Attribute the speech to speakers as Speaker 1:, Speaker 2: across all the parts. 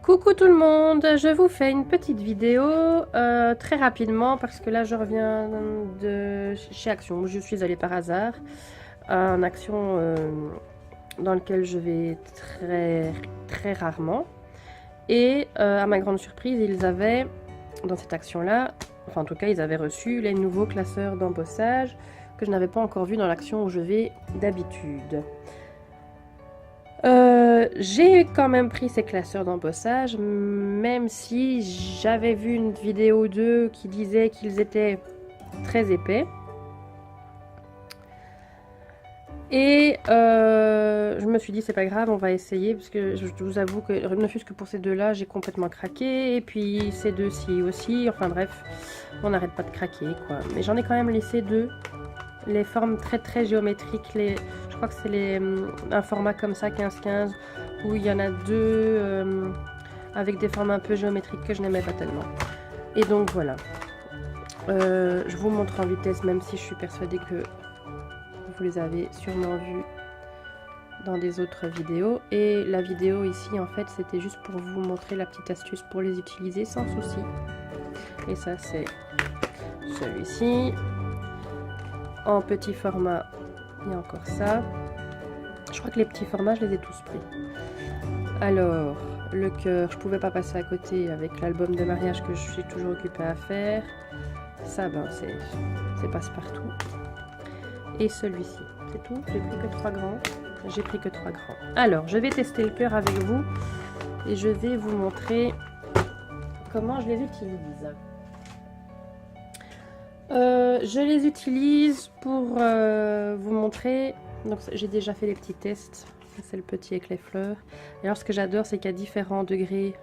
Speaker 1: Coucou tout le monde, je vous fais une petite vidéo très rapidement parce que là je reviens de chez Action, où je suis allée par hasard, un Action dans lequel je vais très rarement. Et à ma grande surprise, ils avaient, dans cette Action-là, enfin en tout cas ils avaient reçu les nouveaux classeurs d'embossage que je n'avais pas encore vu dans l'Action où je vais d'habitude. J'ai quand même pris ces classeurs d'embossage, même si j'avais vu une vidéo ou deux qui disait qu'ils étaient très épais. Et je me suis dit c'est pas grave, on va essayer, parce que je vous avoue que ne fût-ce que pour ces deux-là, j'ai complètement craqué. Et puis ces deux-ci aussi, enfin bref, on n'arrête pas de craquer quoi. Mais j'en ai quand même laissé deux. Les formes très géométriques, je crois que c'est un format comme ça, 15-15, où il y en a deux avec des formes un peu géométriques que je n'aimais pas tellement. Et donc voilà. Je vous montre en vitesse, même si je suis persuadée que vous les avez sûrement vus dans des autres vidéos. Et la vidéo ici, en fait, c'était juste pour vous montrer la petite astuce pour les utiliser sans souci. Et ça, c'est celui-ci. En petit format, il y a encore ça. Je crois que les petits formats, je les ai tous pris. Alors, le cœur, je pouvais pas passer à côté avec l'album de mariage que je suis toujours occupée à faire. Ça, ben, c'est passe-partout. Et celui-ci, c'est tout. J'ai pris que 3 grands. J'ai pris que 3 grands. Alors, je vais tester le cœur avec vous et je vais vous montrer comment je les utilise. Je les utilise pour vous montrer. Donc j'ai déjà fait les petits tests. C'est le petit avec les fleurs. Et alors ce que j'adore, c'est qu'il y a différents degrés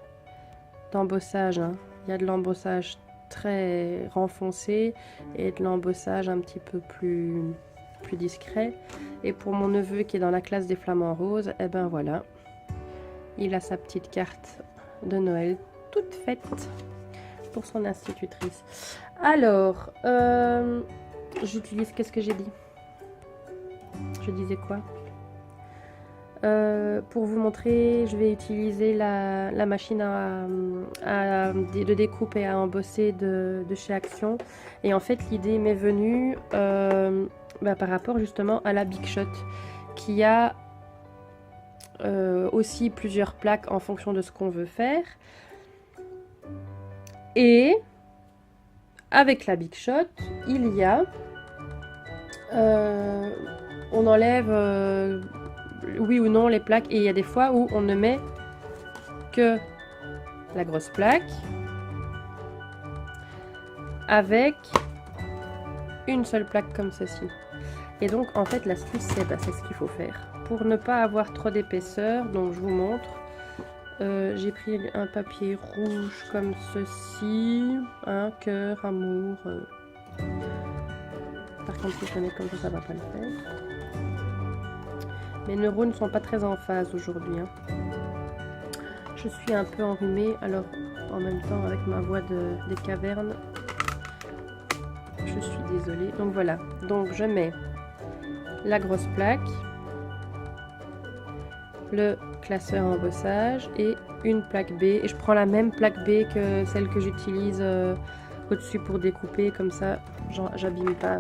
Speaker 1: d'embossage. Il y a de l'embossage très renfoncé et de l'embossage un petit peu plus discret. Et pour mon neveu qui est dans la classe des flamants roses, et ben voilà, il a sa petite carte de Noël toute faite pour son institutrice. Alors, j'utilise, qu'est-ce que j'ai dit? Je disais quoi? Pour vous montrer, je vais utiliser la machine de découpe et à embosser de chez Action. Et en fait, l'idée m'est venue par rapport justement à la Big Shot, qui a aussi plusieurs plaques en fonction de ce qu'on veut faire. Et avec la Big Shot, il y a... on enlève oui ou non les plaques, et il y a des fois où on ne met que la grosse plaque avec une seule plaque comme ceci. Et donc en fait l'astuce c'est ce qu'il faut faire pour ne pas avoir trop d'épaisseur. Donc je vous montre. J'ai pris un papier rouge comme ceci, un cœur, amour. Par contre, si je le mets comme ça va pas le faire. Mes neurones ne sont pas très en phase aujourd'hui. Je suis un peu enrhumée, alors en même temps avec ma voix des cavernes, je suis désolée. Donc voilà, donc je mets la grosse plaque, le classeur embossage et une plaque B. Et je prends la même plaque B que celle que j'utilise au-dessus pour découper, comme ça j'abîme pas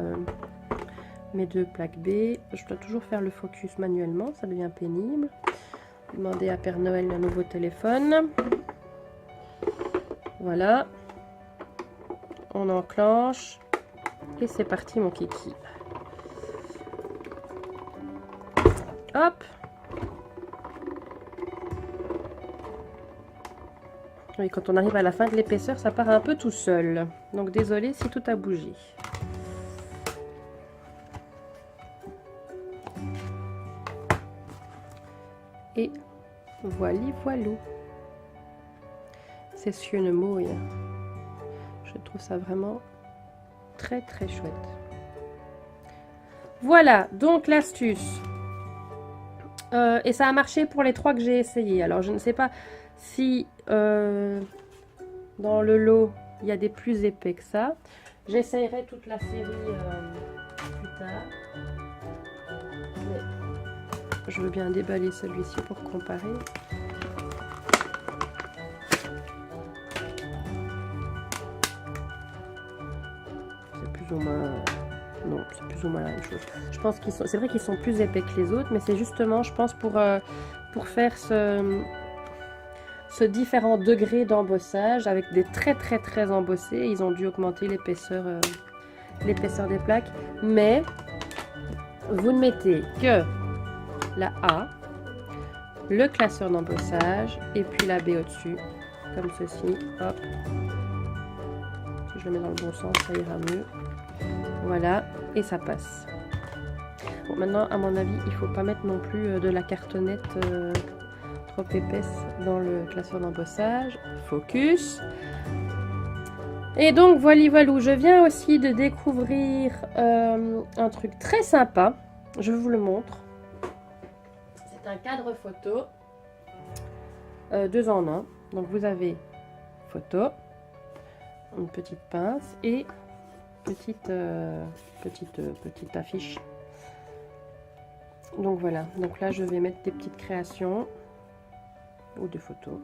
Speaker 1: mes deux plaques B. Je dois toujours faire le focus manuellement, ça devient pénible. Demander à Père Noël un nouveau téléphone. Voilà. On enclenche. Et c'est parti mon kiki. Hop. Et quand on arrive à la fin de l'épaisseur, ça part un peu tout seul. Donc désolé si tout a bougé. Et voilou. C'est sur une mouille. Je trouve ça vraiment très chouette. Voilà, donc l'astuce. Et ça a marché pour les 3 que j'ai essayé. Alors je ne sais pas si dans le lot il y a des plus épais que ça. J'essayerai toute la série plus tard. Mais je veux bien déballer celui-ci pour comparer. ou moins... non, c'est plus ou moins la même chose. Je pense qu'ils sont... C'est vrai qu'ils sont plus épais que les autres, mais c'est justement, je pense, pour faire ce différent degré d'embossage avec des très embossés. Ils ont dû augmenter l'épaisseur des plaques. Mais vous ne mettez que la A, le classeur d'embossage et puis la B au-dessus, comme ceci. Hop. Si je le mets dans le bon sens, ça ira mieux. Voilà, et ça passe. Bon, maintenant, à mon avis, il ne faut pas mettre non plus de la cartonnette trop épaisse dans le classeur d'embossage. Focus. Et donc, voilà, je viens aussi de découvrir un truc très sympa. Je vous le montre. C'est un cadre photo 2 en 1. Donc, vous avez photo, une petite pince et petite affiche. Donc voilà, donc là je vais mettre des petites créations ou des photos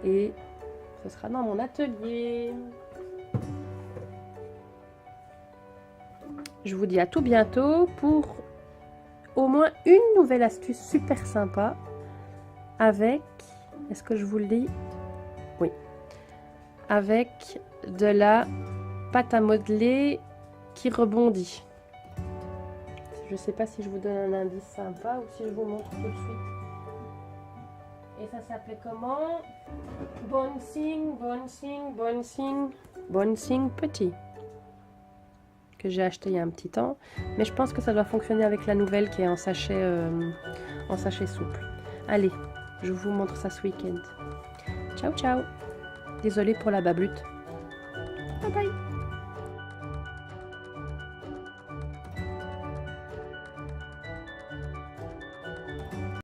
Speaker 1: et ce sera dans mon atelier. Je vous dis à tout bientôt pour au moins une nouvelle astuce super sympa avec, est-ce que je vous le dis? Oui, avec de la pâte à modeler qui rebondit. Je ne sais pas si je vous donne un indice sympa ou si je vous montre tout de suite. Et ça s'appelait comment? Bouncing Petit. Que j'ai acheté il y a un petit temps. Mais je pense que ça doit fonctionner avec la nouvelle qui est en sachet souple. Allez, je vous montre ça ce week-end. Ciao, ciao. Désolée pour la bablute. Bye bye.